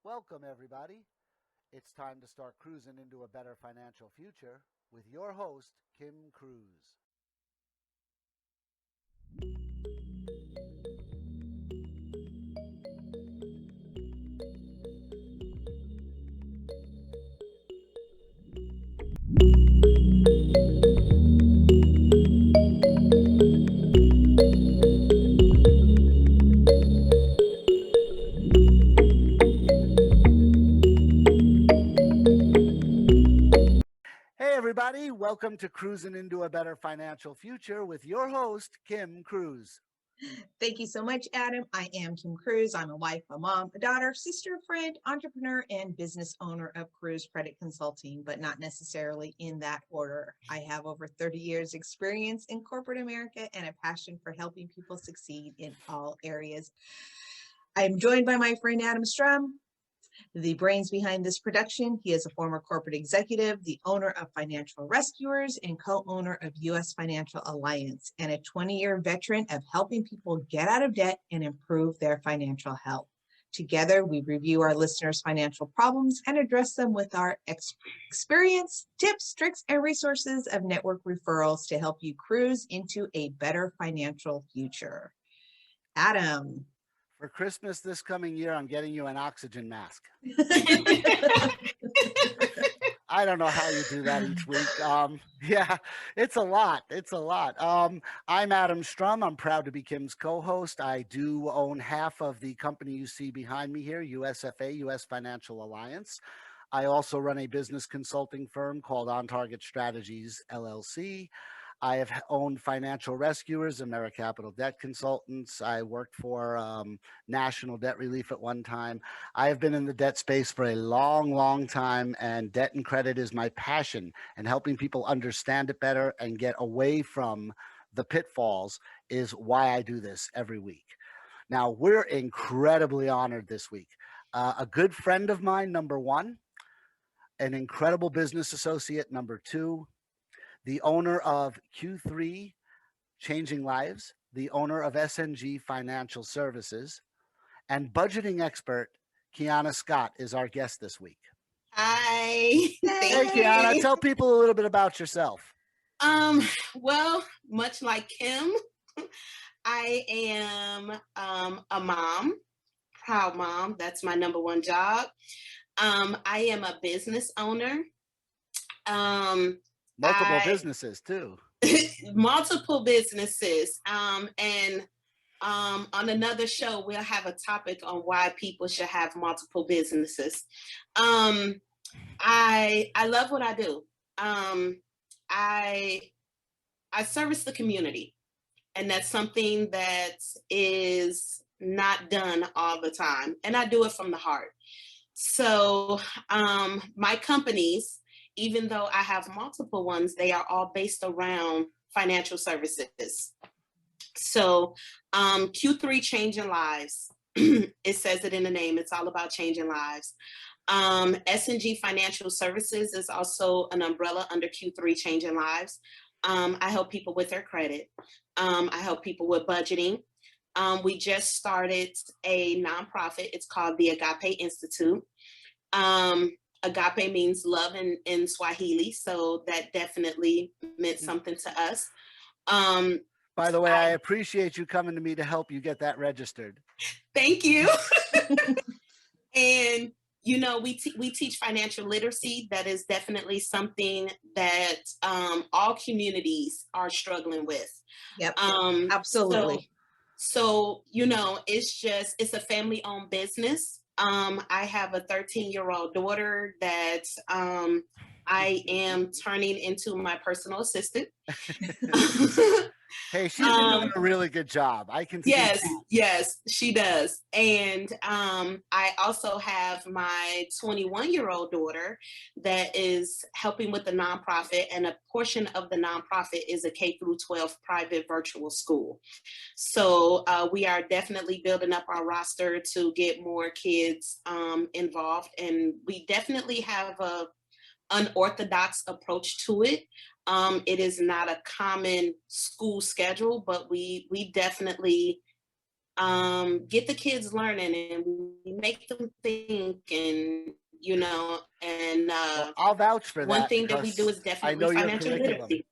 Welcome, everybody. It's time to start cruising into a better financial future with your host, Kim Cruz. Hey, everybody. Welcome to Cruising into a Better Financial Future with your host, Kim Cruz. Thank you so much, Adam. I am Kim Cruz. I'm a wife, a mom, a daughter, sister, friend, entrepreneur, and business owner of Cruz Credit Consulting, but not necessarily in that order. I have over 30 years experience in corporate America and a passion for helping people succeed in all areas. I am joined by my friend Adam Strum, the brains behind this production. He is a former corporate executive, the owner of Financial Rescuers, and co-owner of U.S. Financial Alliance, and a 20-year veteran of helping people get out of debt and improve their financial health. Together, we review our listeners' financial problems and address them with our experience, tips, tricks, and resources of network referrals to help you cruise into a better financial future. Adam. For Christmas this coming year, I'm getting you an oxygen mask. I don't know how you do that each week. Yeah, it's a lot. It's a lot. I'm Adam Strum. I'm proud to be Kim's co-host. I do own half of the company you see behind me here, USFA, U.S. Financial Alliance. I also run a business consulting firm called On Target Strategies, LLC. I have owned Financial Rescuers, AmeriCapital Debt Consultants. I worked for National Debt Relief at one time. I have been in the debt space for a long, long time, and debt and credit is my passion. And helping people understand it better and get away from the pitfalls is why I do this every week. Now, we're incredibly honored this week. A good friend of mine, number one, an incredible business associate, number two, the owner of Q3 Changing Lives, the owner of SNG Financial Services, and budgeting expert Qiana Scott is our guest this week. Hi. Hey, Qiana, tell people a little bit about yourself. Well, much like Kim, I am a mom, proud mom. That's my number one job. I am a business owner. Multiple businesses too. Multiple businesses. And on another show, we'll have a topic on why people should have multiple businesses. I love what I do. I service the community, and that's something that is not done all the time, and I do it from the heart. So my companies, even though I have multiple ones, they are all based around financial services. So Q3 Changing Lives, it says it in the name, it's all about changing lives. SNG Financial Services is also an umbrella under Q3 Changing Lives. I help people with their credit. I help people with budgeting. We just started a nonprofit. It's called the Agape Institute. Agape means love in Swahili, so that definitely meant something to us. By the way, I appreciate you coming to me to help you get that registered. Thank you. And you know, we teach financial literacy. That is definitely something that all communities are struggling with. Yep, absolutely. So, you know, it's a family-owned business. I have a 13-year-old daughter that I am turning into my personal assistant. Hey, she's doing a really good job. I can see yes, that. Yes, she does. And I also have my 21-year-old daughter that is helping with the nonprofit, and a portion of the nonprofit is a K through 12 private virtual school. So we are definitely building up our roster to get more kids involved, and we definitely have a unorthodox approach to it. It is not a common school schedule, but we definitely get the kids learning and we make them think, and and Well, I'll vouch for one that thing that we do because is I definitely know your financial curriculum. literacy.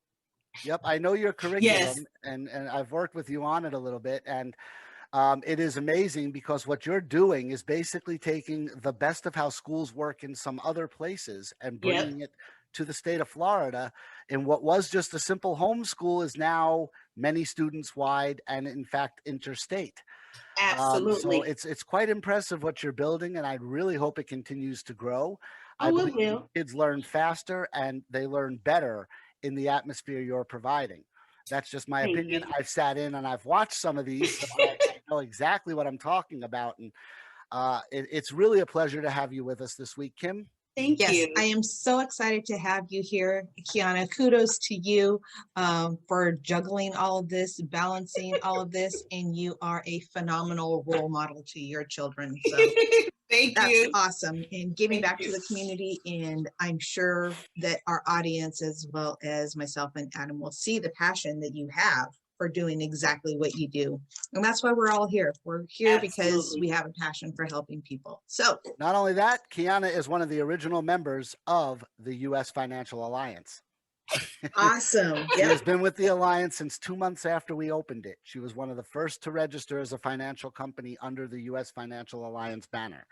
Yep, I know your Yes, curriculum, and I've worked with you on it a little bit, and it is amazing because what you're doing is basically taking the best of how schools work in some other places and yep, bringing it to the state of Florida. And what was just a simple homeschool is now many students wide and, in fact, interstate. So absolutely. it's quite impressive what you're building, and I really hope it continues to grow. I Oh, it believe these will. kids learn faster and they learn better in the atmosphere you're providing. That's just my Thank opinion. you. I've sat in and I've watched some of these, so I know exactly what I'm talking about. And it's really a pleasure to have you with us this week, Kim. Thank Yes, I you. am so excited to have you here, Qiana. Kudos to you for juggling all of this, balancing all of this, and you are a phenomenal role model to your children. So Thank that's you. awesome. And giving Thank back to you. the community. And I'm sure that our audience, as well as myself and Adam, will see the passion that you have for doing exactly what you do. And that's why we're all here. We're here because we Absolutely. have a passion for helping people. So Not only that, Qiana is one of the original members of the U.S. Financial Alliance. awesome. She Yep. has been with the Alliance since 2 months after we opened it. She was one of the first to register as a financial company under the U.S. Financial Alliance banner.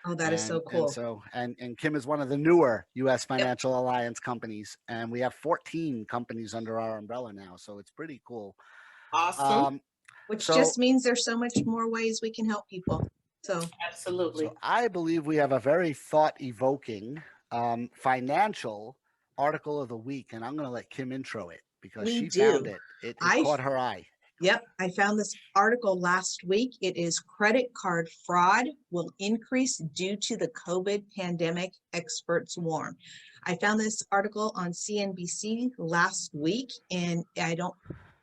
Oh, that is so And cool. so and Kim is one of the newer U.S. Yep. Financial Alliance companies, and we have 14 companies under our umbrella now, so it's pretty cool. Awesome. Um, Which so just means there's so much more ways we can help people. So Absolutely. I believe we have a very thought-evoking financial article of the week, and I'm going to let Kim intro it because we she found do. it. It I caught her eye. Yep, I found this article last week. It is credit card fraud will increase due to the COVID pandemic, experts warn. I found this article on CNBC last week, and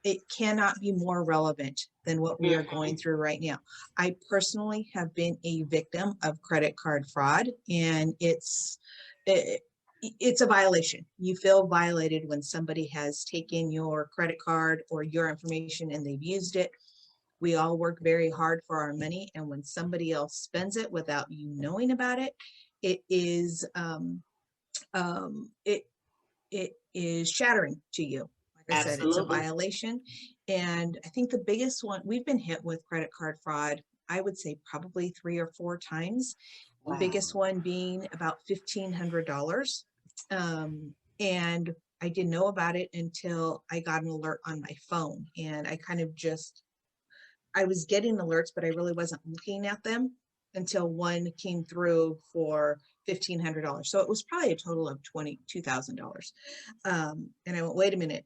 it cannot be more relevant than what we are going Mhm. through right now. I personally have been a victim of credit card fraud, and it's a violation. You feel violated when somebody has taken your credit card or your information and they've used it. We all work very hard for our money, and when somebody else spends it without you knowing about it, it is it is shattering to you. Like I said, it's a Absolutely. violation. And I think the biggest one, we've been hit with credit card fraud, I would say probably 3 or 4 times. The Wow. biggest one being about $1,500. And I didn't know about it until I got an alert on my phone. And I was getting alerts, but I really wasn't looking at them until one came through for $1,500. So it was probably a total of $22,000. And I went, wait a minute.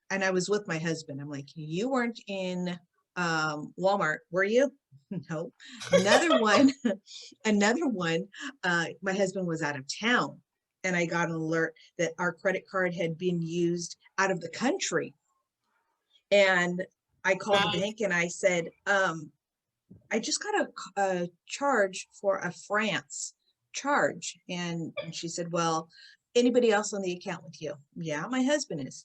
And I was with my husband. I'm like, you weren't in Walmart, were you? No. Another one, another one, my husband was out of town, and I got an alert that our credit card had been used out of the country. And I called the bank and I said, I just got a charge for a France charge. And she said, well, anybody else on the account with you? Yeah, my husband is.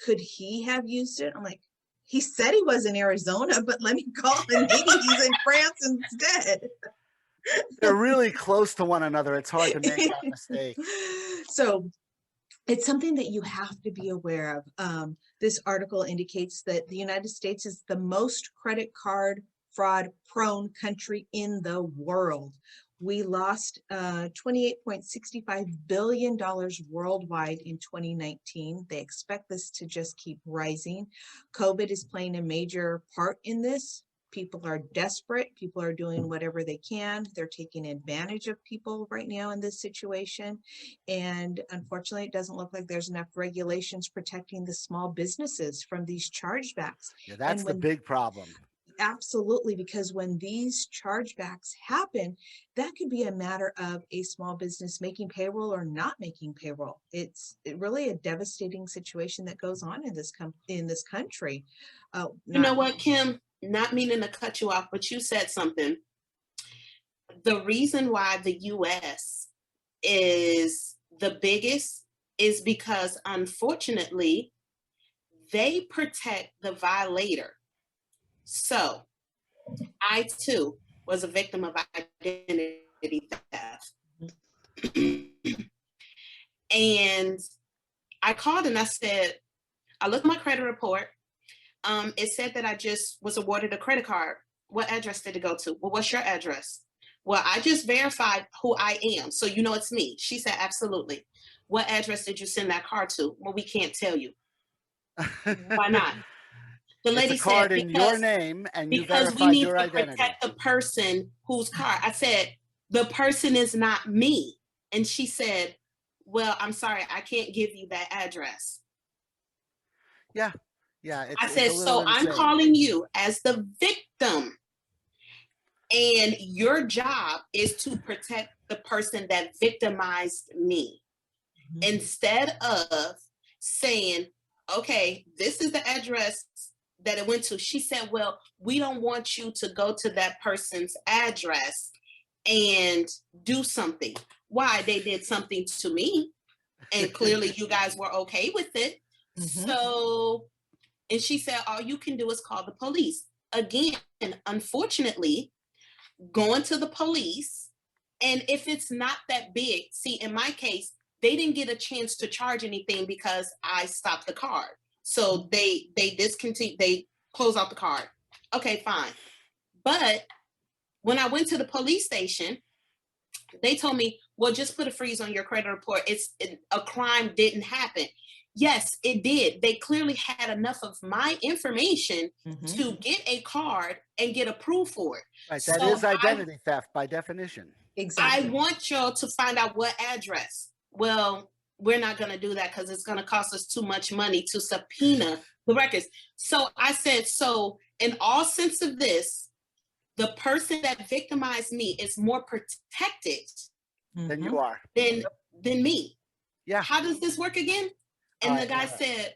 Could he have used it? I'm like, he said he was in Arizona, but let me call and maybe he's in France instead. They're really close to one another. It's hard to make that mistake. So it's something that you have to be aware of. This article indicates that the United States is the most credit card fraud prone country in the world. We lost $28.65 billion worldwide in 2019. They expect this to just keep rising. COVID is playing a major part in this. People are desperate. People are doing whatever they can. They're taking advantage of people right now in this situation. And unfortunately, it doesn't look like there's enough regulations protecting the small businesses from these chargebacks. Yeah, that's And the big problem. absolutely, because when these chargebacks happen, that could be a matter of a small business making payroll or not making payroll. It's really a devastating situation that goes on in this country. You know what, Kim? Not meaning to cut you off, but you said something. The reason why the US is the biggest is because, unfortunately, they protect the violator. So I too was a victim of identity theft. And I called and I said, I looked at my credit report. It said that I just was awarded a credit card. What address did it go to? Well, what's your address? Well, I just verified who I am, so you know it's me. She said, absolutely. What address did you send that card to? Well, we can't tell you. Why not? The It's lady a card said, in your name and you because we verified need your to identity. protect the person whose card. I said, the person is not me. And she said, well, I'm sorry, I can't give you that address. Yeah. I It's said, a little so I'm insane. calling you as the victim. And your job is to protect the person that victimized me. Instead of saying, okay, this is the address that it went to. She said, well, we don't want you to go to that person's address and do something. Why? They did something to me. And clearly you guys were okay with it. So, and she said, all you can do is call the police. Again, unfortunately, going to the police, and if it's not that big, see, in my case, they didn't get a chance to charge anything because I stopped the card. So they discontinued, they closed out the card. Okay, fine. But when I went to the police station, they told me, well, just put a freeze on your credit report. A crime didn't happen. Yes, it did. They clearly had enough of my information to get a card and get approved for it. Right, that is identity theft by definition. Exactly. I want y'all to find out what address. Well, we're not going to do that because it's going to cost us too much money to subpoena the records. So I said, so in all sense of this, the person that victimized me is more protected Than you are. Than me. Yeah. How does this work again? And the guy said,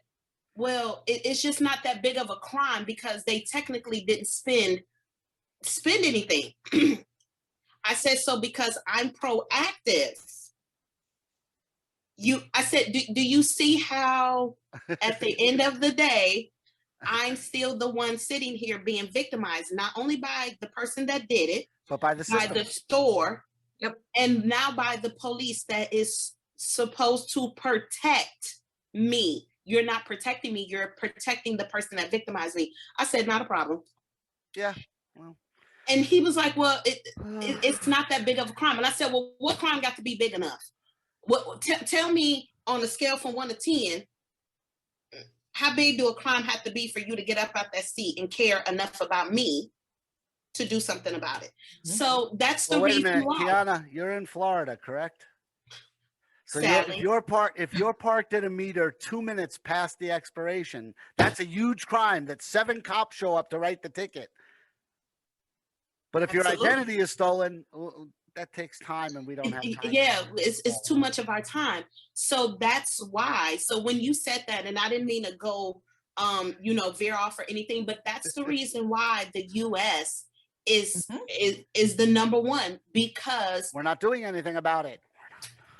well, it's just not that big of a crime because they technically didn't spend anything. I said, so because I'm proactive. I said, do you see how at the end of the day, I'm still the one sitting here being victimized, not only by the person that did it, but by the system, by the store, and now by the police that is supposed to protect me. You're not protecting me. You're protecting the person that victimized me. I said, not a problem. Yeah. Well. And he was like, well, it's not that big of a crime. And I said, well, what crime got to be big enough? Tell me on a scale from 1 to 10, how big do a crime have to be for you to get up out that seat and care enough about me to do something about it? So that's the reason why. Wait a minute, Qiana, you're in Florida, correct? So if you're parked at a meter 2 minutes past the expiration, that's a huge crime that 7 cops show up to write the ticket. But if your identity is stolen, that takes time and we don't have time. Yeah, it's too much of our time. So that's why. So when you said that, and I didn't mean to go, veer off or anything, but that's the reason why the U.S. is the number one, because we're not doing anything about it.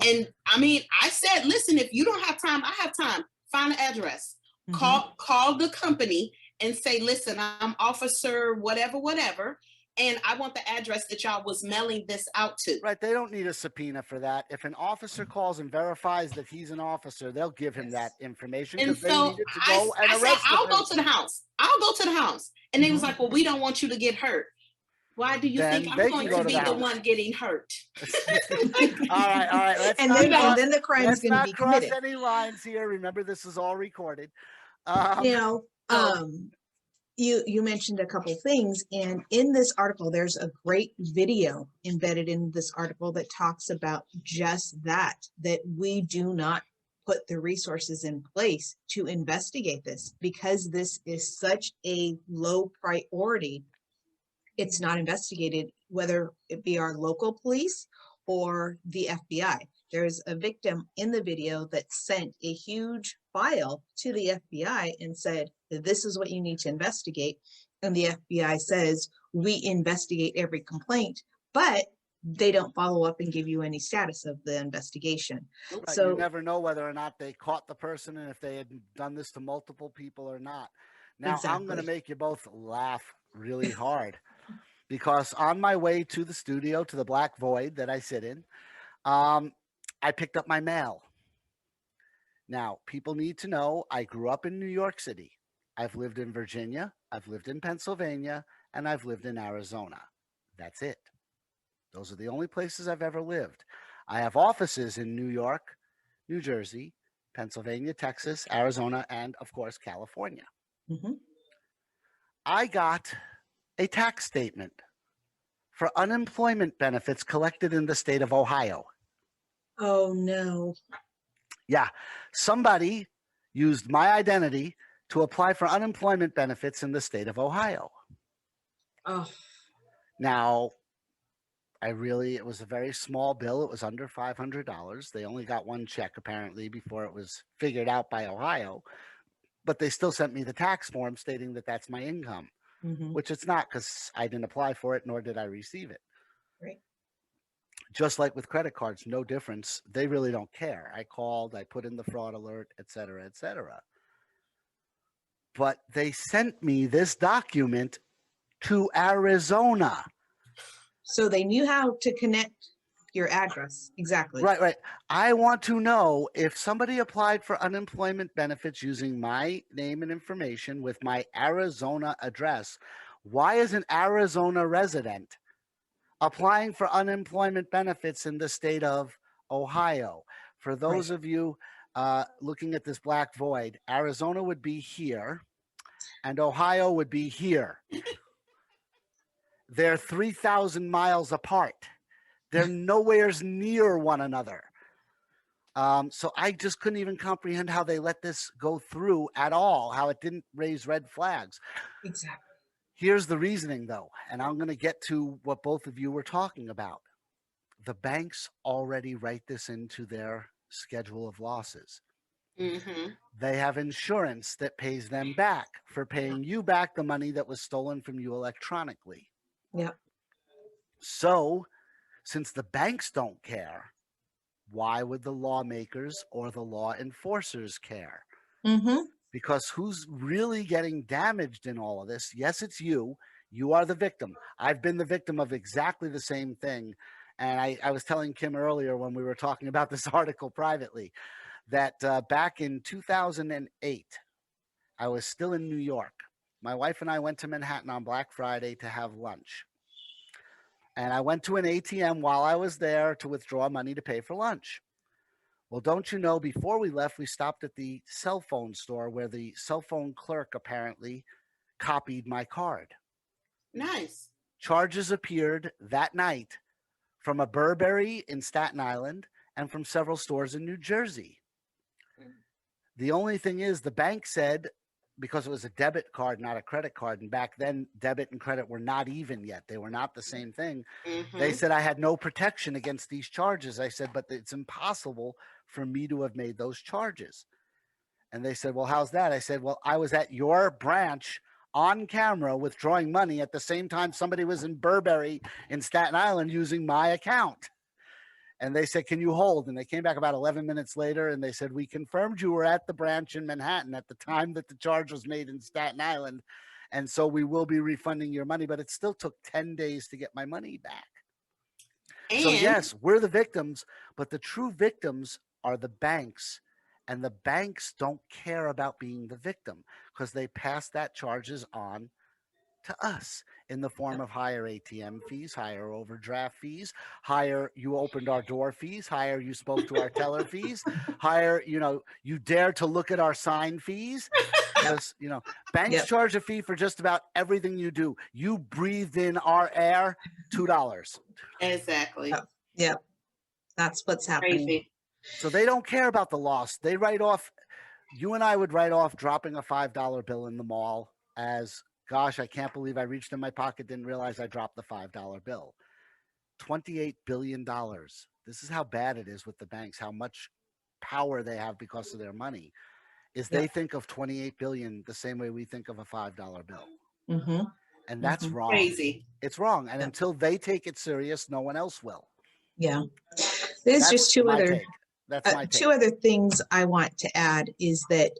And I mean, I said, listen, if you don't have time, I have time. Find an address. Call the company and say, listen, I'm officer whatever. And I want the address that y'all was mailing this out to. Right. They don't need a subpoena for that. If an officer calls and verifies that he's an officer, they'll give him that information. And so they needed to go and arrest said, I'll go to the house. And they was like, well, we don't want you to get hurt. Why do you think I'm going to be the one getting hurt? All right. And then the crime is going to be committed. Cross any lines here. Remember, this is all recorded. You mentioned a couple things, and in this article, there's a great video embedded in this article that talks about just that we do not put the resources in place to investigate this because this is such a low priority. It's not investigated, whether it be our local police or the FBI. There's a victim in the video that sent a huge file to the FBI and said, this is what you need to investigate. And the FBI says, we investigate every complaint, but they don't follow up and give you any status of the investigation. Right, so you never know whether or not they caught the person and if they had done this to multiple people or not. Now, I'm going to make you both laugh really hard. because on my way to the studio, to the black void that I sit in, I picked up my mail. Now, people need to know I grew up in New York City. I've lived in Virginia, I've lived in Pennsylvania, and I've lived in Arizona. That's it. Those are the only places I've ever lived. I have offices in New York, New Jersey, Pennsylvania, Texas, Arizona, and of course, California. Mhm. I got a tax statement for unemployment benefits collected in the state of Ohio. Oh, no. Yeah, somebody used my identity to apply for unemployment benefits in the state of Ohio. Oh, Now, it was a very small bill. It was under $500. They only got one check apparently before it was figured out by Ohio, but they still sent me the tax form stating that that's my income, mhm. which it's not because I didn't apply for it, nor did I receive it. Right. Just like with credit cards, no difference. They really don't care. I called, I put in the fraud alert, et cetera, et cetera. But they sent me this document to Arizona. So they knew how to connect your address. Exactly. Right, right. I want to know if somebody applied for unemployment benefits using my name and information with my Arizona address, why is an Arizona resident applying for unemployment benefits in the state of Ohio? For those of you looking at this black void, Arizona would be here and Ohio would be here. They're 3,000 miles apart. They're nowhere near one another. So I just couldn't even comprehend how they let this go through at all, how it didn't raise red flags. Exactly. Here's the reasoning, though, and I'm going to get to what both of you were talking about. The banks already write this into their schedule of losses. Mm-hmm. They have insurance that pays them back for paying you back the money that was stolen from you electronically. Yep. So, since the banks don't care, why would the lawmakers or the law enforcers care? Mm-hmm. Because who's really getting damaged in all of this? Yes, it's you. You are the victim. I've been the victim of exactly the same thing. And I was telling Kim earlier when we were talking about this article privately that back in 2008, I was still in New York. My wife and I went to Manhattan on Black Friday to have lunch. And I went to an ATM while I was there to withdraw money to pay for lunch. Well, don't you know, before we left, we stopped at the cell phone store where the cell phone clerk apparently copied my card. Nice. Charges appeared that night from a Burberry in Staten Island and from several stores in New Jersey. The only thing is, the bank said, because it was a debit card, not a credit card, and back then debit and credit were not even yet. They were not the same thing. Mm-hmm. They said I had no protection against these charges. I said, but it's impossible for me to have made those charges. And they said, well, how's that? I said, well, I was at your branch on camera withdrawing money at the same time somebody was in Burberry in Staten Island using my account. And they said, can you hold? And they came back about 11 minutes later and they said, we confirmed you were at the branch in Manhattan at the time that the charge was made in Staten Island. And so we will be refunding your money, but it still took 10 days to get my money back. And So yes, we're the victims, but the true victims are the banks. And the banks don't care about being the victim because they pass that charges on to us in the form of higher ATM fees, higher overdraft fees, higher you opened our door fees, higher you spoke to our teller fees, higher, you dare to look at our sign fees. Because, banks Yep. charge a fee for just about everything you do. You breathed in our air, $2. exactly. Yep. That's what's happening. Crazy. So they don't care about the loss. They write off, you and I would write off dropping a $5 bill in the mall as, gosh, I can't believe I reached in my pocket, didn't realize I dropped the $5 bill. $28 billion. This is how bad it is with the banks, how much power they have because of their money, is they think of 28 billion the same way we think of a $5 bill. Mm-hmm. And that's Mhm. wrong. Crazy. It's wrong. And Yeah. until they take it serious, no one else will. Yeah. There's That's just two my other take. That's my take. Two other things I want to add is that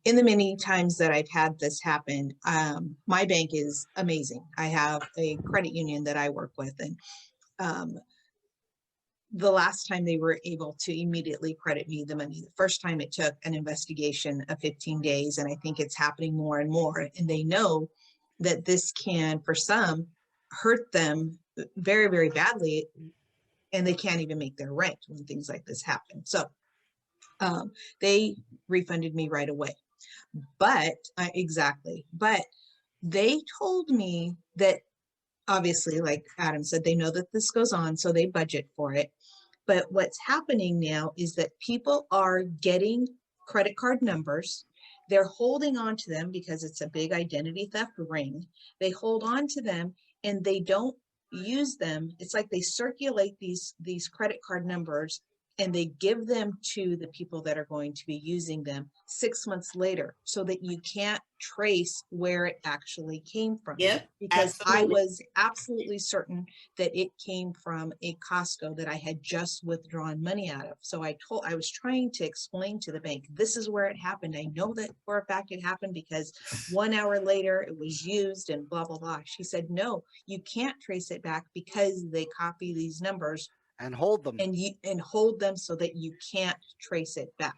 in the many times that I've had this happen, my bank is amazing. I have a credit union that I work with, and the last time they were able to immediately credit me the money. The first time it took an investigation of 15 days, and I think it's happening more and more. And they know that this can, for some, hurt them very, very badly, and they can't even make their rent when things like this happen. So they refunded me right away. But but they told me that obviously, like Adam said, they know that this goes on, so they budget for it. But what's happening now is that people are getting credit card numbers. They're holding on to them because it's a big identity theft ring. They hold on to them and they don't use them. It's like they circulate these credit card numbers and they give them to the people that are going to be using them 6 months later, so that you can't trace where it actually came from. Yep, because absolutely. I was absolutely certain that it came from a Costco that I had just withdrawn money out of. So I was trying to explain to the bank, this is where it happened. I know that for a fact it happened because 1 hour later it was used and blah, blah, blah. She said, no, you can't trace it back because they copy these numbers and hold them and hold them so that you can't trace it back.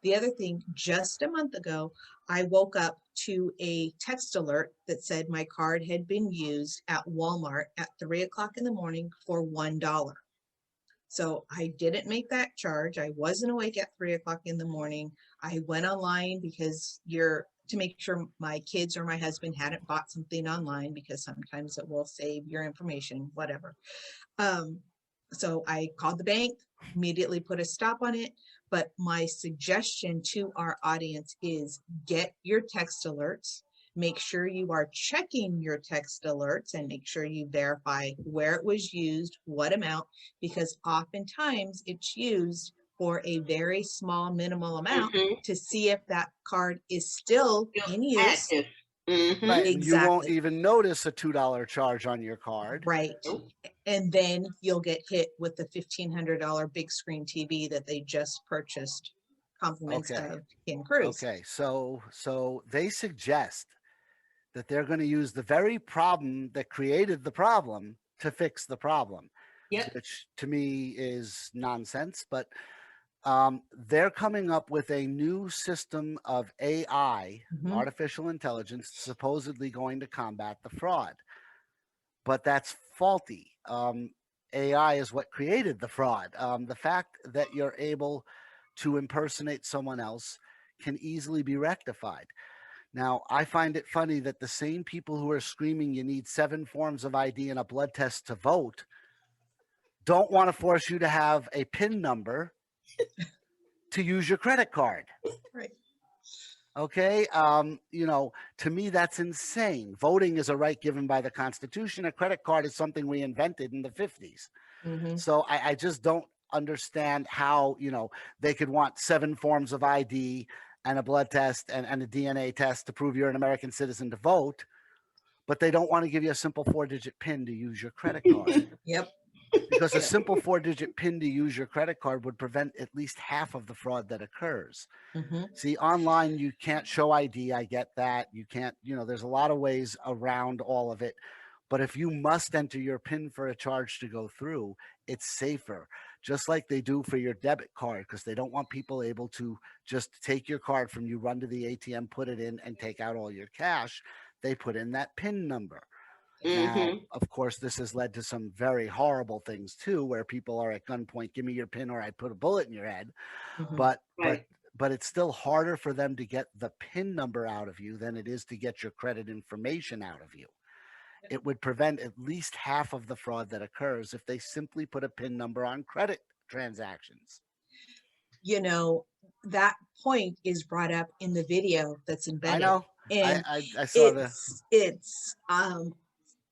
The other thing, just a month ago, I woke up to a text alert that said my card had been used at Walmart at 3 o'clock in the morning for $1. So I didn't make that charge. I wasn't awake at 3 o'clock in the morning. I went online because to make sure my kids or my husband hadn't bought something online, because sometimes it will save your information, whatever. So I called the bank, immediately put a stop on it. But my suggestion to our audience is get your text alerts, make sure you are checking your text alerts, and make sure you verify where it was used, what amount, because oftentimes it's used for a very small minimal amount to see if that card is still in use. Active. Right. Exactly. You won't even notice a $2 charge on your card. Right. And then you'll get hit with the $1,500 big screen TV that they just purchased, compliments of Qiana Cruz. Okay, so they suggest that they're going to use the very problem that created the problem to fix the problem. Yep. Which to me is nonsense, but they're coming up with a new system of AI, artificial intelligence, supposedly going to combat the fraud. But that's faulty. AI is what created the fraud. The fact that you're able to impersonate someone else can easily be rectified. Now, I find it funny that the same people who are screaming you need 7 forms of ID and a blood test to vote don't want to force you to have a PIN number to use your credit card. Right. Okay. To me, that's insane. Voting is a right given by the Constitution. A credit card is something we invented in the 50s. So I just don't understand how, they could want 7 forms of ID and a blood test and a DNA test to prove you're an American citizen to vote, but they don't want to give you a simple 4-digit PIN to use your credit card. Yep. Because a simple 4-digit PIN to use your credit card would prevent at least half of the fraud that occurs. See, online, you can't show ID. I get that. You can't, there's a lot of ways around all of it. But if you must enter your PIN for a charge to go through, it's safer, just like they do for your debit card, because they don't want people able to just take your card from you, run to the ATM, put it in, and take out all your cash. They put in that PIN number. Now, of course, this has led to some very horrible things too, where people are at gunpoint, give me your PIN or I put a bullet in your head. But it's still harder for them to get the PIN number out of you than it is to get your credit information out of you. It would prevent at least half of the fraud that occurs if they simply put a PIN number on credit transactions. That point is brought up in the video that's embedded. I know. And I saw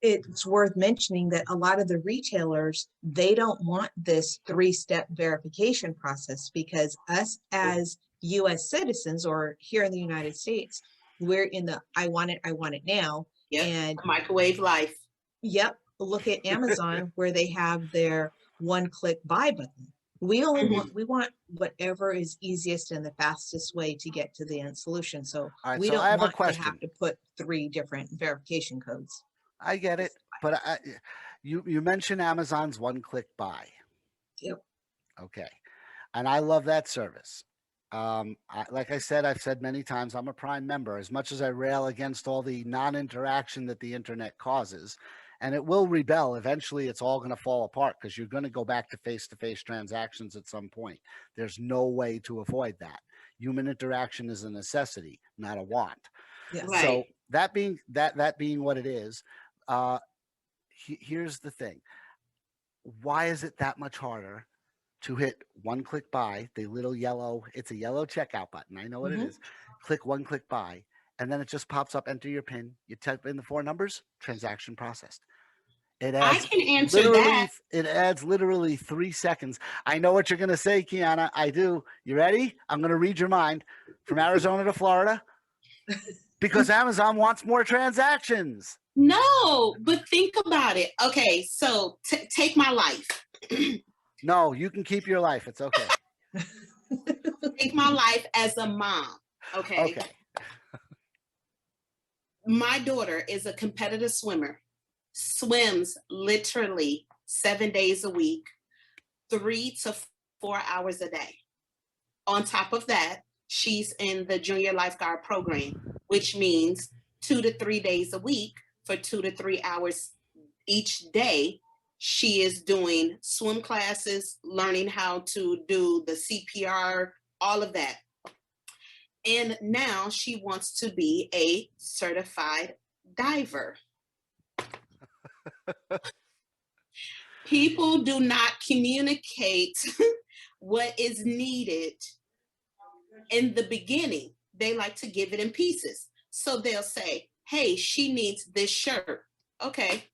it's worth mentioning that a lot of the retailers, they don't want this 3-step verification process, because us as US citizens, or here in the United States, we're in the I want it now. Yep. And Microwave life. Yep. Look at Amazon where they have their 1-click buy button. We only Mhm. want, we want whatever is easiest and the fastest way to get to the end solution. So All right, we so I don't have a want to have question. to put 3 different verification codes. I get it, but you mentioned Amazon's one-click buy. Yep. Okay, and I love that service. Like I said, I've said many times, I'm a Prime member. As much as I rail against all the non-interaction that the internet causes, and it will rebel. Eventually, it's all going to fall apart because you're going to go back to face-to-face transactions at some point. There's no way to avoid that. Human interaction is a necessity, not a want. Yes. Right. So that being what it is, uh, here's the thing: why is it that much harder to hit one click buy, the little yellow, it's a yellow checkout button. I know what it Mhm. is. Click one click buy, and then it just pops up, enter your PIN, you type in the 4 numbers, transaction processed. It I adds can answer that. it adds literally 3 seconds. I know what you're gonna say, Qiana. I do. You ready? I'm gonna read your mind. From Arizona to Florida, because Amazon wants more transactions. No, but think about it. Okay, so take my life. No, you can keep your life. It's okay. Take my life as a mom. Okay. Okay. My daughter is a competitive swimmer, swims literally 7 days a week, 3 to 4 hours a day. On top of that, she's in the junior lifeguard program, which means 2 to 3 days a week for 2 to 3 hours each day. She is doing swim classes, learning how to do the CPR, all of that. And now she wants to be a certified diver. People do not communicate what is needed in the beginning. They like to give it in pieces. So they'll say, hey, she needs this shirt. Okay.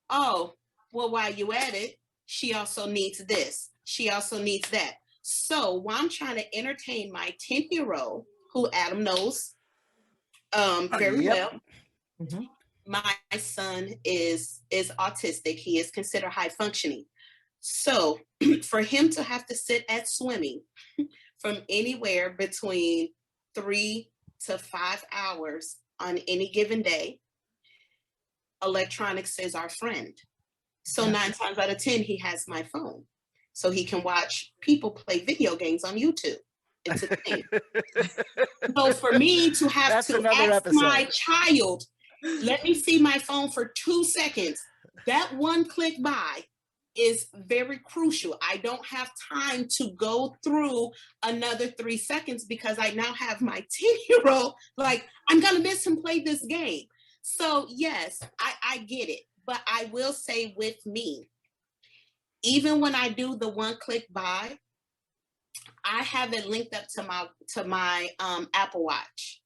Oh, well, while you at it, she also needs this. She also needs that. So while I'm trying to entertain my 10-year-old, who Adam knows very Yep. well, Mhm. my son is autistic. He is considered high functioning. So for him to have to sit at swimming from anywhere between 3 to 5 hours on any given day, electronics is our friend. So Yeah. 9 times out of 10, he has my phone. So he can watch people play video games on YouTube. It's a thing. So for me to have That's to another ask my episode. child, let me see my phone for 2 seconds, that one click buy is very crucial. I don't have time to go through another 3 seconds because I now have my 10-year-old, like, I'm going to miss him play this game. So yes, I get it. But I will say with me, even when I do the one click buy, I have it linked up to my Apple Watch.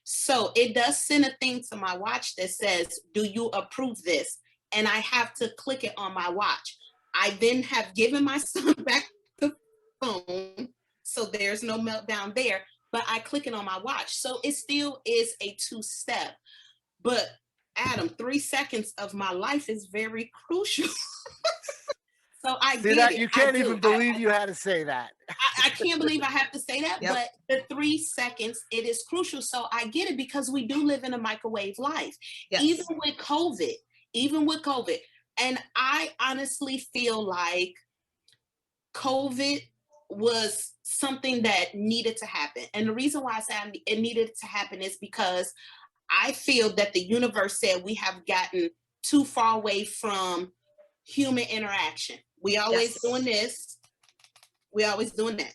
So it does send a thing to my watch that says, do you approve this? And I have to click it on my watch. I then have given my son back the phone, so there's no meltdown there, but I click it on my watch. So it still is a 2-step. But Adam, 3 seconds of my life is very crucial. So I See get that? it. You I can't do. even believe you had to say that. I can't believe I have to say that, Yep. but the 3 seconds, it is crucial. So I get it because we do live in a microwave life. Yes. Even with COVID. And I honestly feel like COVID was something that needed to happen. And the reason why I say it needed to happen is because I feel that the universe said we have gotten too far away from human interaction. We always Yes. doing this. We always doing that.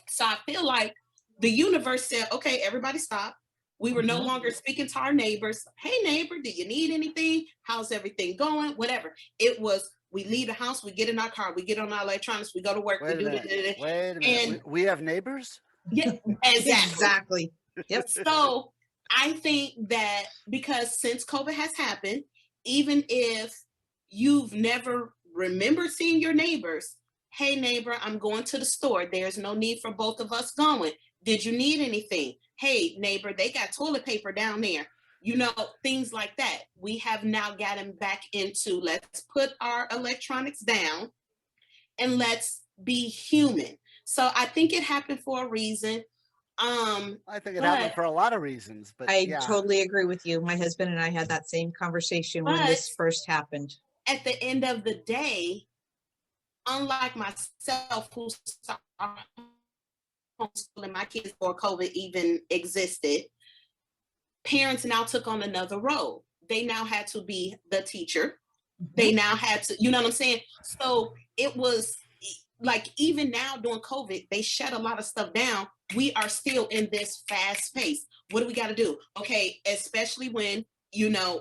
So I feel like the universe said, okay, everybody stop. We were no Mhm. longer speaking to our neighbors. Hey, neighbor, do you need anything? How's everything going? Whatever. It was, we leave the house, we get in our car, we get on our electronics, we go to work, we Wait a do minute. it. Wait a minute. And We have neighbors? yeah, exactly. Exactly. Yep. So I think that because since COVID has happened, even if you've never remembered seeing your neighbors, hey neighbor, I'm going to the store. There's no need for both of us going. Did you need anything? Hey neighbor, they got toilet paper down there. You know, things like that. We have now gotten back into, let's put our electronics down and let's be human. So I think it happened for a reason. I think it happened But for a lot of reasons, but I yeah. totally agree with you. My husband and I had that same conversation when but this first happened. at the end of the day, unlike myself, who started homeschooling my kids before COVID even existed, parents now took on another role. They now had to be the teacher. They now had to, you know what I'm saying? So it was like, even now during COVID, they shut a lot of stuff down. We are still in this fast pace. What do we got to do? Okay, especially when,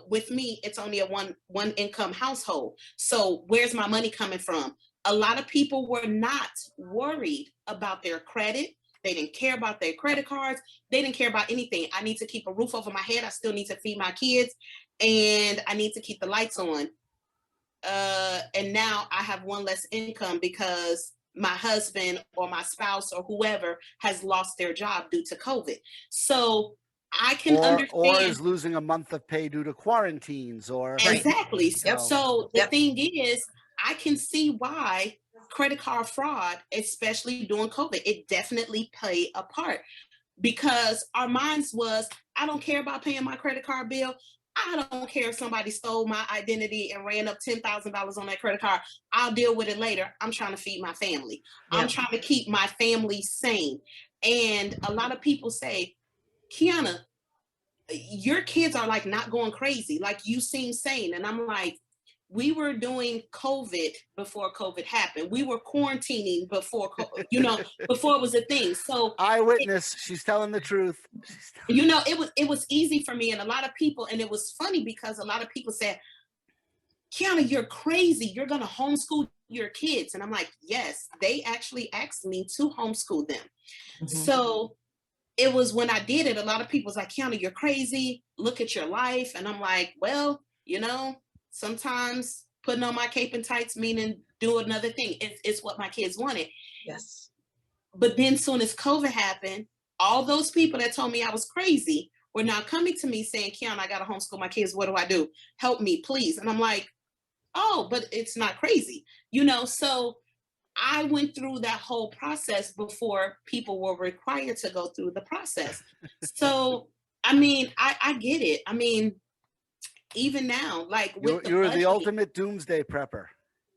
with me, it's only a one income household. So where's my money coming from? A lot of people were not worried about their credit. They didn't care about their credit cards. They didn't care about anything. I need to keep a roof over my head. I still need to feed my kids, and I need to keep the lights on. And now I have one less income because my husband or my spouse or whoever has lost their job due to COVID. So I can or understand. is losing a month of pay due to quarantines or Exactly. Yep. So the Yep. thing is, I can see why credit card fraud, especially during COVID, it definitely played a part, because our minds was, I don't care about paying my credit card bill. I don't care if somebody stole my identity and ran up $10,000 on that credit card. I'll deal with it later. I'm trying to feed my family. I'm Yep. trying to keep my family sane. And a lot of people say, Qiana, your kids are like not going crazy. Like, you seem sane. And I'm like, we were doing COVID before COVID happened. We were quarantining before, before it was a thing. So eyewitness, she's telling the truth. it was easy for me, and a lot of people, and it was funny because a lot of people said, Qiana, you're crazy. You're going to homeschool your kids. And I'm like, yes, they actually asked me to homeschool them. So it was, when I did it, a lot of people was like, Qiana, you're crazy. Look at your life. And I'm like, well, sometimes putting on my cape and tights, meaning do another thing. It's what my kids wanted. Yes. But then soon as COVID happened, all those people that told me I was crazy were now coming to me saying, Qiana, I got to homeschool my kids. What do I do? Help me, please. And I'm like, oh, but it's not crazy. So I went through that whole process before people were required to go through the process. So, I mean, I get it. I mean, even now, like with You're the ultimate doomsday prepper.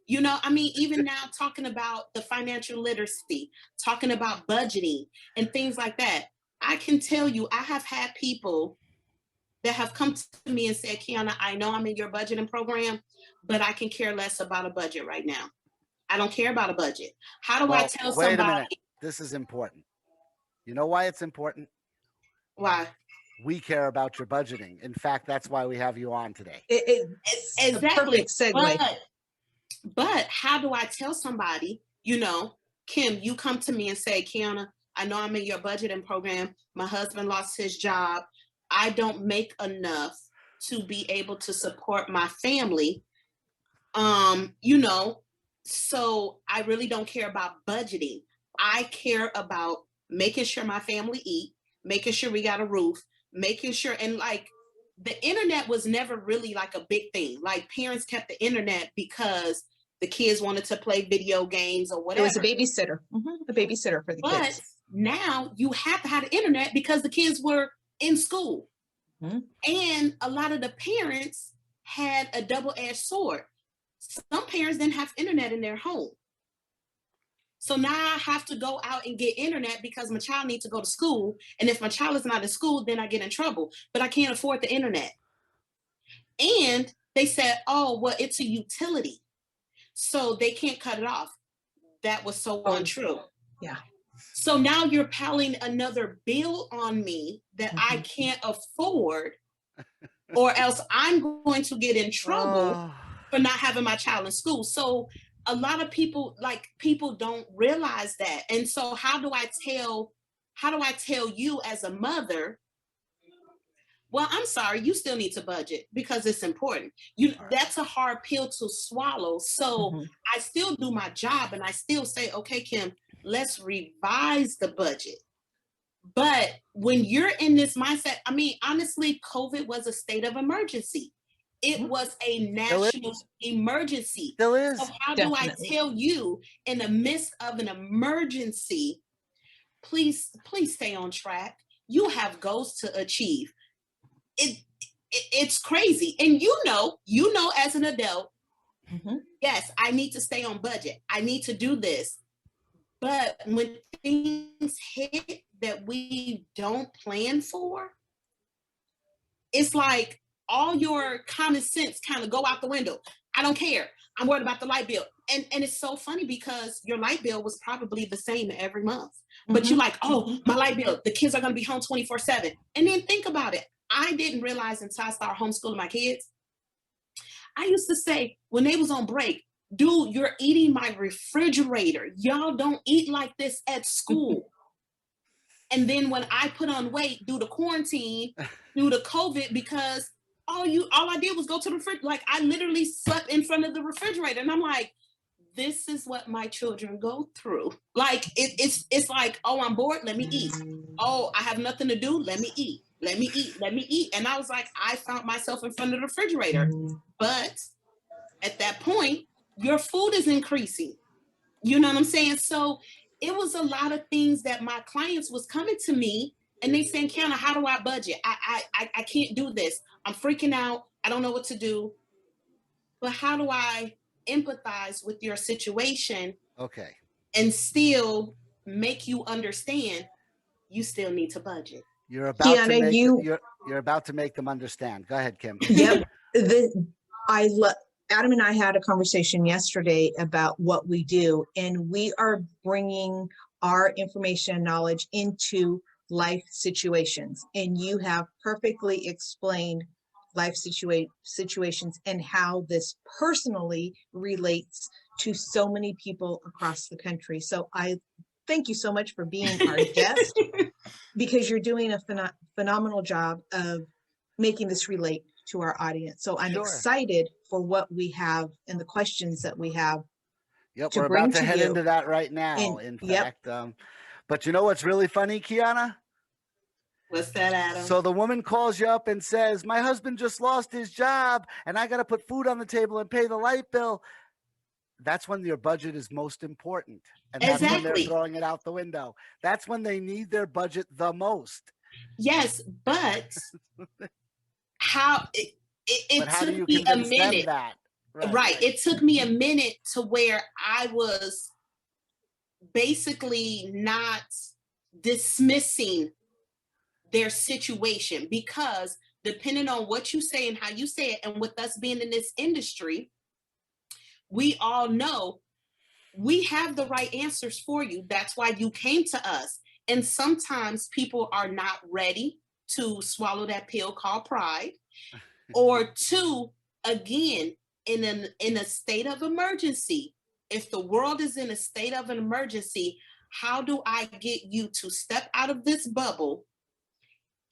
Even now, talking about the financial literacy, talking about budgeting and things like that, I can tell you, I have had people that have come to me and said, Qiana, I know I'm in your budgeting program, but I can care less about a budget right now. I don't care about a budget. How do I tell wait somebody? a minute. This is important. You know why it's important? Why? We care about your budgeting. In fact, that's why we have you on today. It's Exactly. a perfect segue. But how do I tell somebody, Kim, you come to me and say, Qiana, I know I'm in your budgeting program. My husband lost his job. I don't make enough to be able to support my family. So I really don't care about budgeting. I care about making sure my family eat, making sure we got a roof, making sure, and like, the internet was never really like a big thing. Like, parents kept the internet because the kids wanted to play video games or whatever. It was a babysitter, a babysitter for the kids. But now you have to have the internet because the kids were in school. And a lot of the parents had a double-edged sword. Some parents didn't have internet in their home. So now I have to go out and get internet because my child needs to go to school. And if my child is not in school, then I get in trouble. But I can't afford the internet. And they said, oh, well, it's a utility, so they can't cut it off. That was so untrue. Yeah. So now you're piling another bill on me that I can't afford, or else I'm going to get in trouble for not having my child in school. So a lot of people don't realize that. And so how do I tell you as a mother, well, I'm sorry, you still need to budget because it's important. That's a hard pill to swallow. So I still do my job and I still say, okay, Kim, let's revise the budget. But when you're in this mindset, I mean, honestly, COVID was a state of emergency. It was a Still national is. emergency. Still So is. how do I Definitely. tell you in the midst of an emergency, please stay on track. You have goals to achieve. It's crazy. And you know as an adult, yes, I need to stay on budget. I need to do this. But when things hit that we don't plan for, it's like all your common sense kind of go out the window. I don't care. I'm worried about the light bill. And it's so funny because your light bill was probably the same every month. But you're like, oh, my light bill, the kids are going to be home 24/7. And then think about it. I didn't realize until I started homeschooling my kids. I used to say when they was on break, dude, you're eating my refrigerator. Y'all don't eat like this at school. And then when I put on weight due to quarantine, due to COVID, because all I did was go to the fridge. Like I literally slept in front of the refrigerator. And I'm like, this is what my children go through. Like it's like, oh, I'm bored, let me eat. Oh, I have nothing to do, let me eat. Let me eat, let me eat. And I was like, I found myself in front of the refrigerator. But at that point, your food is increasing. You know what I'm saying? So it was a lot of things that my clients was coming to me and they saying, Qiana, how do I budget? I can't do this. I'm freaking out. I don't know what to do. But how do I empathize with your situation Okay. and still make you understand you still need to budget? You're about to Qiana, make you, you're about to make them understand. Go ahead, Kim. yep. Adam and I had a conversation yesterday about what we do, and we are bringing our information and knowledge into life situations. And you have perfectly explained life situations and how this personally relates to so many people across the country. So I thank you so much for being our guest, because you're doing a phenomenal job of making this relate to our audience. So I'm Sure. excited for what we have and the questions that we have Yep, to we're bring about to to head you. into that right now, And in yep, fact. But you know what's really funny, Qiana? What's that, Adam? So the woman calls you up and says, my husband just lost his job and I got to put food on the table and pay the light bill. That's when your budget is most important. And that's when they're Exactly. throwing it out the window. That's when they need their budget the most. Yes, but how it But how do took you me a convince them minute. that? Right. It took me a minute to where I was basically not dismissing their situation, because depending on what you say and how you say it, and with us being in this industry, we all know we have the right answers for you. That's why you came to us. And sometimes people are not ready to swallow that pill called pride, or two, again, in a state of emergency. If the world is in a state of an emergency, how do I get you to step out of this bubble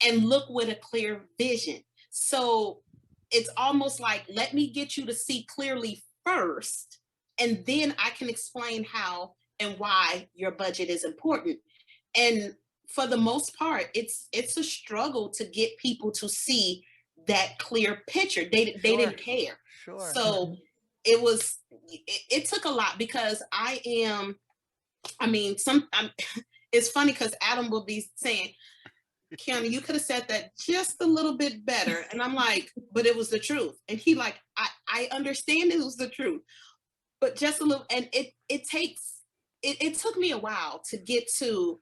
and look with a clear vision? So it's almost like, let me get you to see clearly first, and then I can explain how and why your budget is important. And for the most part, it's a struggle to get people to see that clear picture. They didn't care. Sure. So it took a lot, because I mean, it's funny because Adam will be saying, Qiana, you could have said that just a little bit better. And I'm like, but it was the truth. And he like, I understand it was the truth, but just a little. And it took me a while to get to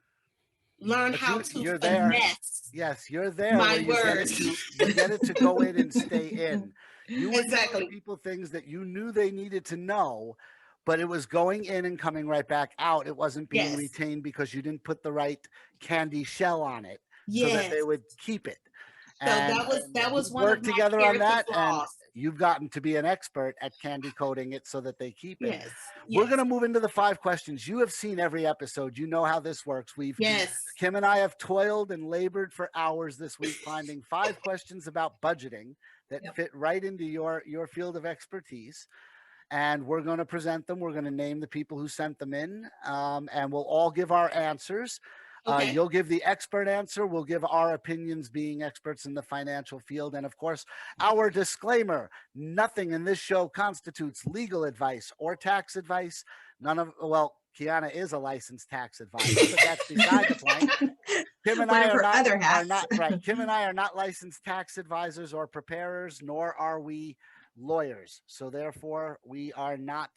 learn But how to you're there. finesse Yes, you're there my where words. you get it to go in and stay in. You were telling Exactly. people things that you knew they needed to know, but it was going in and coming right back out. It wasn't being Yes. retained because you didn't put the right candy shell on it so that they Yes. would keep it. So And that was we one of worked my together on character that, and flaws. you've gotten to be an expert at candy coating it so that they keep it. Yes. We're Yes. going to move into the 5 questions. You have seen every episode. You know how this works. Yes. Kim and I have toiled and labored for hours this week finding 5 questions about budgeting that fit right into your field of expertise. And we're going to present them. We're going to name the people who sent them in, and we'll all give our answers. Okay. You'll give the expert answer. We'll give our opinions being experts in the financial field. And of course, our disclaimer, nothing in this show constitutes legal advice or tax advice. Well, Qiana is a licensed tax advisor, but that's beside the point. Kim and One I of her other are hats. not right. Kim and I are not licensed tax advisors or preparers, nor are we lawyers. So therefore, we are not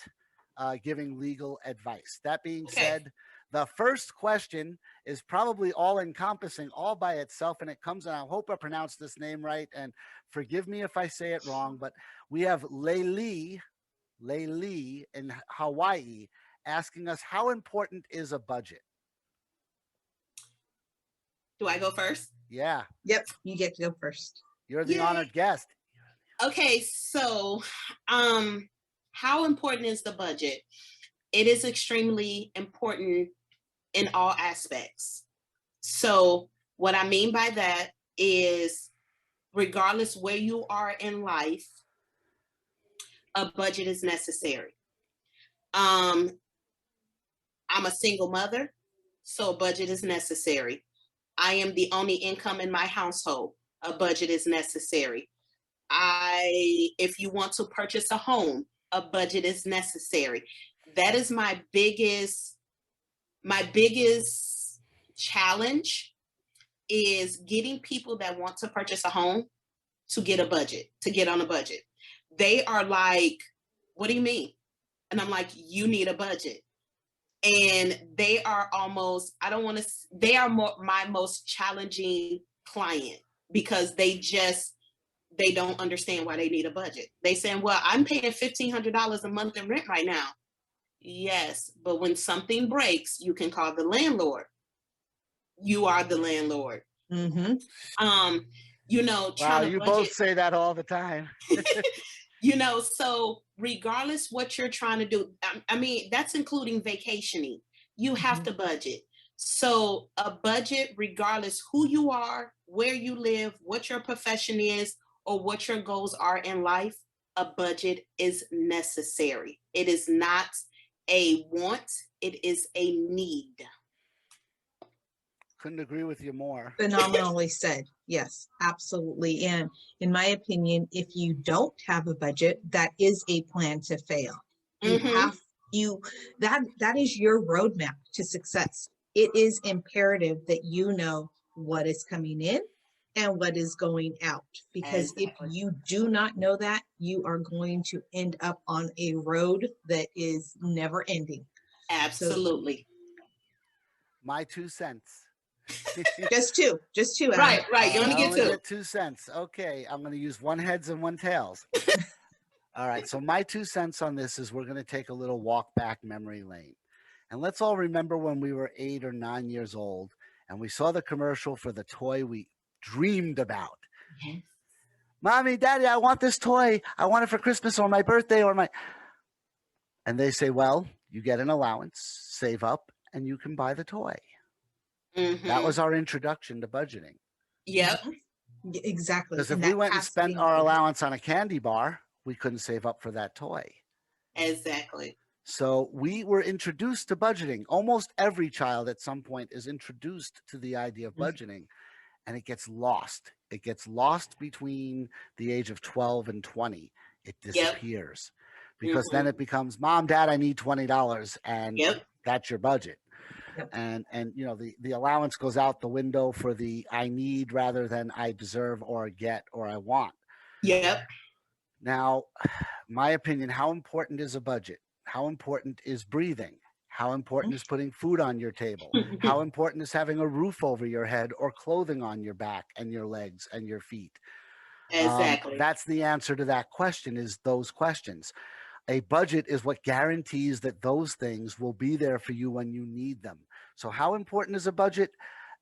giving legal advice. That being Okay. said, the first question is probably all encompassing all by itself, and it comes, and I hope I pronounced this name right, and forgive me if I say it wrong, but we have Leili in Hawaii asking us, how important is a budget? Do I go first? Yeah, Yep, you get to go first. you're the Yay. honored guest. Okay, so how important is the budget? It is extremely important in all aspects. So what I mean by that is, regardless where you are in life, a budget is necessary. I'm a single mother, so a budget is necessary. I am the only income in my household. A budget is necessary. If you want to purchase a home, a budget is necessary. That is my biggest challenge, is getting people that want to purchase a home to get on a budget. They are like, what do you mean? And I'm like, you need a budget. And they are my most challenging client, because they don't understand why they need a budget. They saying, well, I'm paying $1,500 a month in rent right now. Yes, but when something breaks, you can call the landlord. You are the landlord. Mm-hmm. Wow, you both say that all the time. So regardless what you're trying to do, I mean, that's including vacationing. You have to budget. So a budget, regardless who you are, where you live, what your profession is, or what your goals are in life, a budget is necessary. It is not a want, it is a need. Couldn't agree with you more. Phenomenally said. Yes, absolutely. And in my opinion, if you don't have a budget, that is a plan to fail. That is your roadmap to success. It is imperative that you know what is coming in and what is going out, because Exactly. if you do not know that, you are going to end up on a road that is never ending. Absolutely. My 2 cents. Just two. Right. You only I get 2 cents. Okay, I'm going to use one heads and one tails. All right, so my 2 cents on this is, we're going to take a little walk back memory lane. And let's all remember when we were 8 or 9 years old and we saw the commercial for the toy we dreamed about. Yes. Mommy, Daddy, I want this toy. I want it for Christmas or my birthday and they say, well, you get an allowance, save up, and you can buy the toy. That was our introduction to budgeting. Yep. Exactly. Because if we went and spent our allowance on a candy bar, we couldn't save up for that toy. Exactly. So we were introduced to budgeting. Almost every child at some point is introduced to the idea of budgeting, and it gets lost. It gets lost between the age of 12 and 20. It disappears because then it becomes, Mom, Dad, I need $20, and that's your budget. And the allowance goes out the window for the I need rather than I deserve or get or I want. Now, my opinion, how important is a budget? How important is breathing? How important is putting food on your table? How important is having a roof over your head or clothing on your back and your legs and your feet? Exactly. That's the answer to that question, is those questions. A budget is what guarantees that those things will be there for you when you need them. So how important is a budget?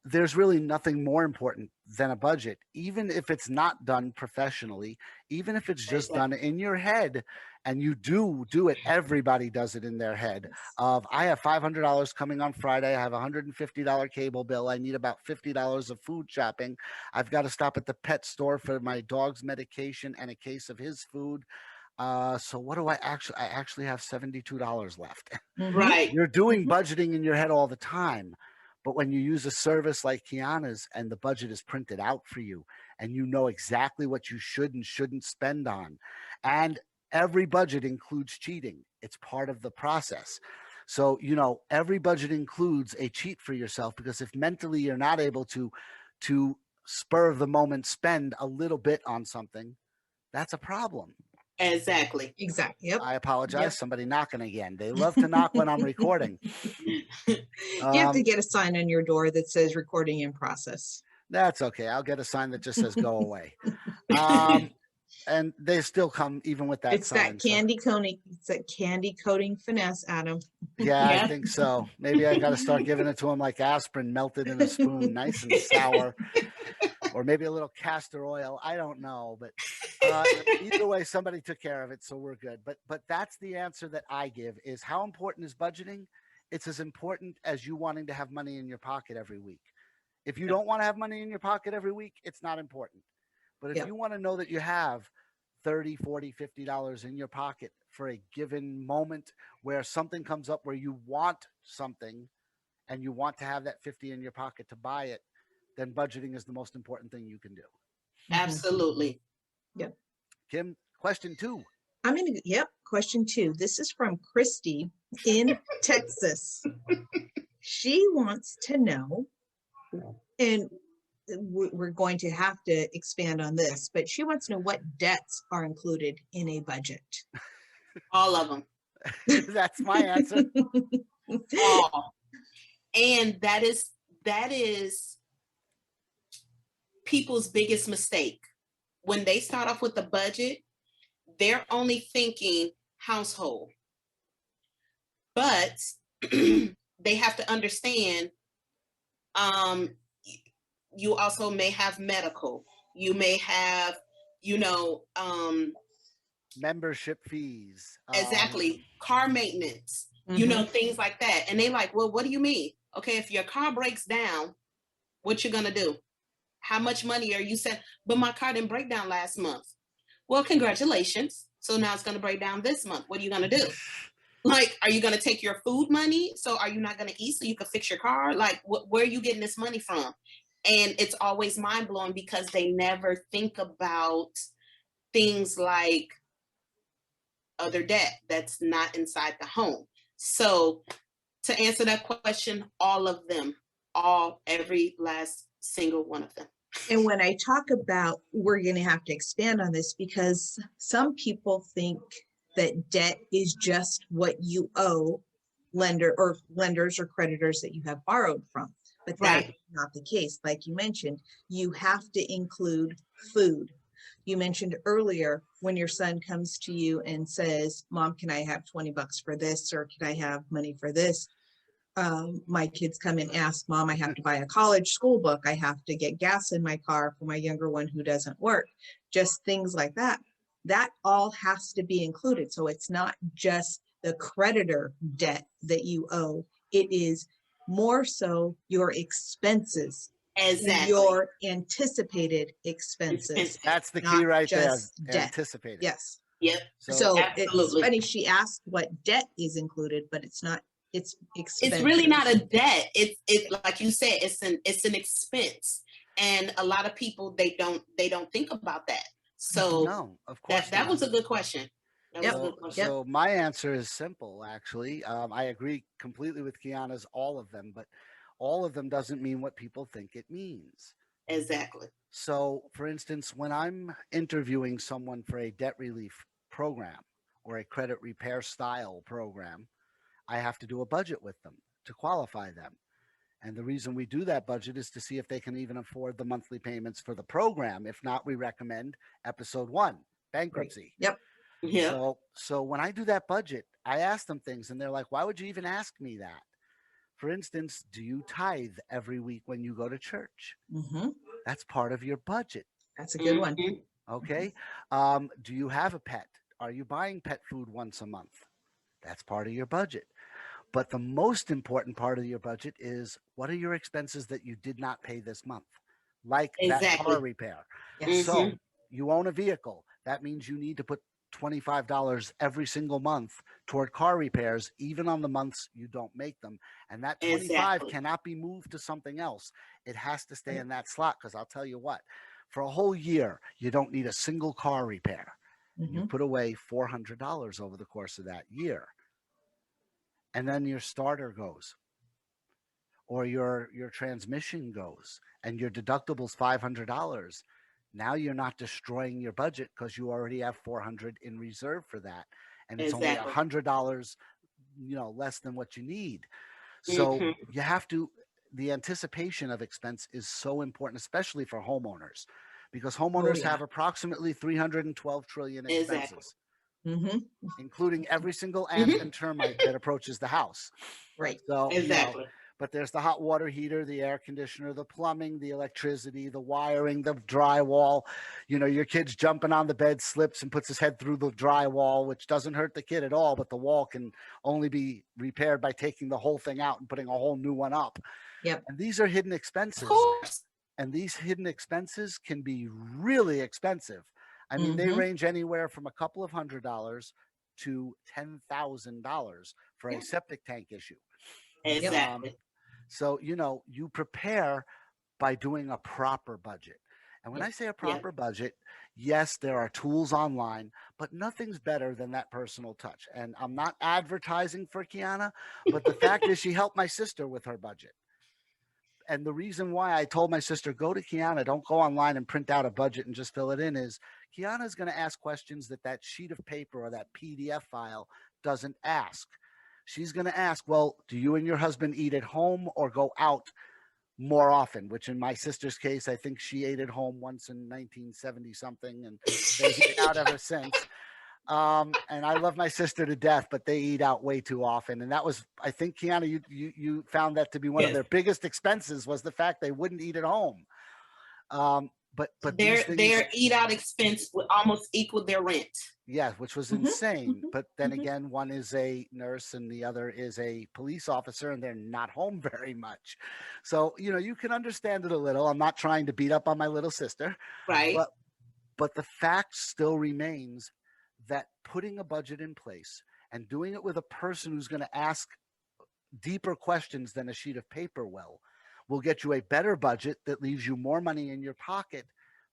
There's really nothing more important than a budget, even if it's not done professionally, even if it's just done in your head, and you do it. Everybody does it in their head of, I have $500 coming on Friday. I have a $150 cable bill. I need about $50 of food shopping. I've got to stop at the pet store for my dog's medication and a case of his food. So what do I actually have $72 left. Right. You're doing budgeting in your head all the time. But when you use a service like Qiana's and the budget is printed out for you and you know exactly what you should and shouldn't spend on, and every budget includes cheating, it's part of the process. So, every budget includes a cheat for yourself, because if mentally you're not able to spur of the moment spend a little bit on something, that's a problem. Exactly. Exactly. Yep. I apologize. Yep. Somebody knocking again. They love to knock when I'm recording. You have to get a sign on your door that says recording in process. That's okay. I'll get a sign that just says go away. And they still come even with that It's sign. that candy coating. It's that candy coating finesse, Adam. Yeah, I Yeah. think so. Maybe I got to start giving it to them like aspirin melted in a spoon, nice and sour, or maybe a little castor oil. I don't know, but either way, somebody took care of it, so we're good. But that's the answer that I give: is how important is budgeting? It's as important as you wanting to have money in your pocket every week. If you don't want to have money in your pocket every week, it's not important. But if Yep. you want to know that you have 30, 40, $50 in your pocket for a given moment where something comes up where you want something and you want to have that 50 in your pocket to buy it, then budgeting is the most important thing you can do. Absolutely. Kim, question 2. Question 2. This is from Christy in Texas. She wants to know, and we're going to have to expand on this, but she wants to know what debts are included in a budget. All of them. That's my answer. All. And that is people's biggest mistake. When they start off with the budget, they're only thinking household. But they have to understand, you also may have medical. You may have, Membership fees. exactly, car maintenance, things like that. And they like, well, what do you mean? Okay, if your car breaks down, what you gonna do? How much money are you set? But my car didn't break down last month. Well, congratulations. So now it's gonna break down this month. What are you gonna do? Like, are you gonna take your food money? So are you not gonna eat so you can fix your car? Like, where are you getting this money from? And it's always mind blowing because they never think about things like other debt that's not inside the home. So to answer that question, all of them, every last single one of them. And when I talk about, we're going to have to expand on this because some people think that debt is just what you owe lenders or creditors that you have borrowed from. But that's not the case. Like you mentioned, you have to include food. You mentioned earlier when your son comes to you and says, Mom, can I have $20 for this? Or can I have money for this? My kids come and ask, Mom, I have to buy a college school book. I have to get gas in my car for my younger one who doesn't work. Just things like that. That all has to be included. So it's not just the creditor debt that you owe. It is more so your expenses. Exactly. Your anticipated expenses. That's the key right there. Debt. Anticipated. Yes. Yep. So absolutely. it's funny she asked what debt is included, but it's not. It's expenses. It's really not a debt. It's like you said. It's an expense, and a lot of people they don't think about that. So no, of course that was a good question. So my answer is simple, actually. I agree completely with Qiana's all of them, but all of them doesn't mean what people think it means. Exactly. So, for instance, when I'm interviewing someone for a debt relief program or a credit repair style program, I have to do a budget with them to qualify them. And the reason we do that budget is to see if they can even afford the monthly payments for the program. If not, we recommend episode 1, bankruptcy. Yep. Yeah. So when I do that budget, I ask them things and they're like, why would you even ask me that? For instance, do you tithe every week when you go to church? Mm-hmm. That's part of your budget. That's a good one. Okay. Do you have a pet? Are you buying pet food once a month? That's part of your budget. But the most important part of your budget is, what are your expenses that you did not pay this month? Like that car repair. Yes. So you own a vehicle. That means you need to put $25 every single month toward car repairs, even on the months you don't make them. And that 25 Exactly. cannot be moved to something else. It has to stay in that slot, because I'll tell you what, for a whole year, you don't need a single car repair. And you Mhm. put away $400 over the course of that year. And then your starter goes, or your transmission goes, and your deductible's $500. Now you're not destroying your budget, because you already have 400 in reserve for that, and it's only Exactly. $100, less than what you need. So Hmm. you have to. The anticipation of expense is so important, especially for homeowners, because Oh, homeowners yeah. have approximately 312 trillion Exactly. expenses, Mhm. including every single ant Hmm. and termite that approaches the house. Right. So, Exactly. but there's the hot water heater, the air conditioner, the plumbing, the electricity, the wiring, the drywall. Your kid's jumping on the bed, slips and puts his head through the drywall, which doesn't hurt the kid at all, but the wall can only be repaired by taking the whole thing out and putting a whole new one up. Yep. And these are hidden Of expenses. course. And these hidden expenses can be really expensive. I mean, they Mhm. range anywhere from a couple of $100 to $10,000 for a Yeah. septic tank issue. Yep. Exactly. So, you prepare by doing a proper budget. And when Yeah. I say a Yeah. proper budget, yes, there are tools online, but nothing's better than that personal touch. And I'm not advertising for Qiana, but the fact is, she helped my sister with her budget. And the reason why I told my sister, go to Qiana, don't go online and print out a budget and just fill it in, is Qiana is going to ask questions that sheet of paper or that PDF file doesn't ask. She's going to ask, well, do you and your husband eat at home or go out more often? Which in my sister's case, I think she ate at home once in 1970 something, and they've eaten out ever since. And I love my sister to death, but they eat out way too often. And that was, I think, Qiana, you found that to be one of Yes. their biggest expenses, was the fact they wouldn't eat at home. But these Their things, eat out expense would almost equal their rent. yeah, which was Mhm. insane. Mhm. But then Mhm. again, one is a nurse and the other is a police officer, and they're not home very much. So, you can understand it a little. I'm not trying to beat up on my little sister, Right. but the fact still remains that putting a budget in place and doing it with a person who's going to ask deeper questions than a sheet of paper will get you a better budget that leaves you more money in your pocket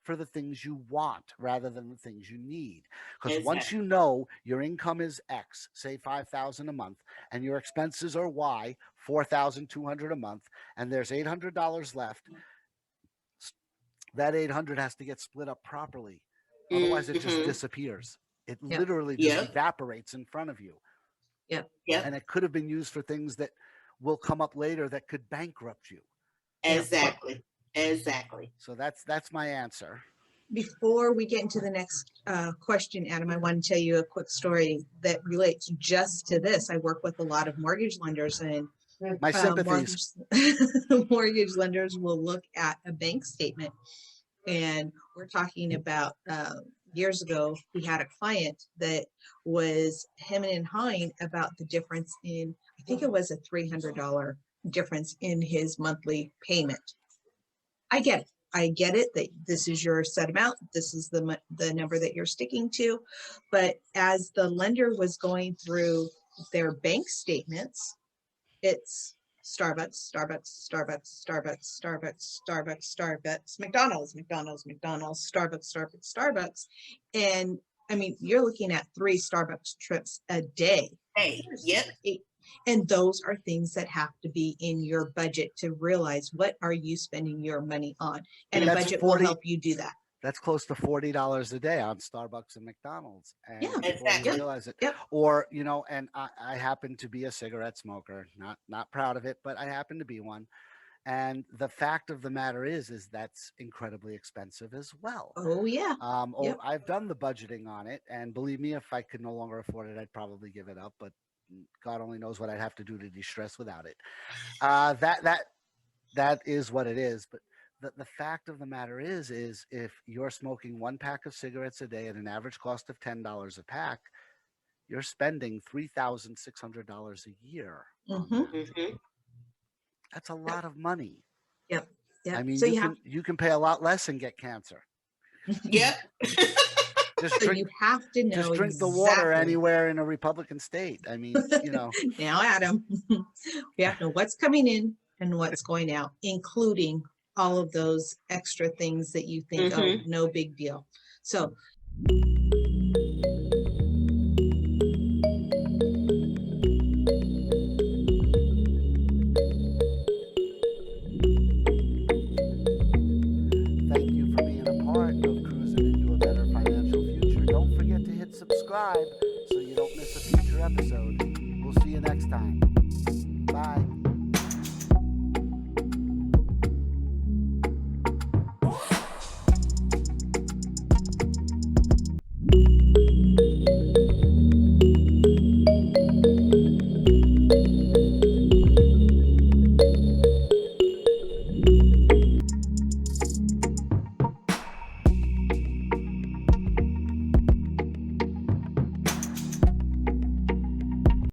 for the things you want rather than the things you need. Because once Exactly. you know your income is X, say 5,000 a month, and your expenses are Y, 4,200 a month, and there's $800 left, that 800 has to get split up properly. Otherwise, it just Hmm. disappears. It Yep. literally just Yep. evaporates in front of you. Yep. Yep. And it could have been used for things that will come up later that could bankrupt you. Yep. Exactly. Exactly. So that's my answer. Before we get into the next question, Adam, I want to tell you a quick story that relates just to this. I work with a lot of mortgage lenders, and My sympathies. mortgage lenders will look at a bank statement. And we're talking about years ago, we had a client that was hemming and hawing about the difference in, I think it was a $300 difference in his monthly payment. I get it. I get it that this is your set amount. This is the number that you're sticking to. But as the lender was going through their bank statements, it's Starbucks, Starbucks, Starbucks, Starbucks, Starbucks, Starbucks, Starbucks, McDonald's, McDonald's, McDonald's, Starbucks, Starbucks, Starbucks. And I mean, you're looking at 3 Starbucks trips a day. Hey. Yep. And those are things that have to be in your budget to realize, what are you spending your money on? And a That's budget will 40. help you do that. That's close to $40 a day on Starbucks and McDonald's, and Yeah. before you Exactly. realize it. Yep. Or and I happen to be a cigarette smoker. Not proud of it, but I happen to be one. And the fact of the matter is that's incredibly expensive as well. Oh, yeah. Yep. I've done the budgeting on it, and believe me, if I could no longer afford it, I'd probably give it up. But God only knows what I'd have to do to de-stress without it. That is what it is. But the fact of the matter is if you're smoking 1 pack of cigarettes a day at an average cost of $10 a pack, you're spending $3,600 a year on Mm-hmm. that. Hmm. That's a lot of money. Yep. I Yep. mean, So you have, you can pay a lot less and get cancer. Yep. Just So drink, you have to just know drink the water exactly. anywhere in a Republican state. I mean, Now, Adam, we have to know what's coming in and what's going out, including all of those extra things that you think, oh, Mhm. no big deal. So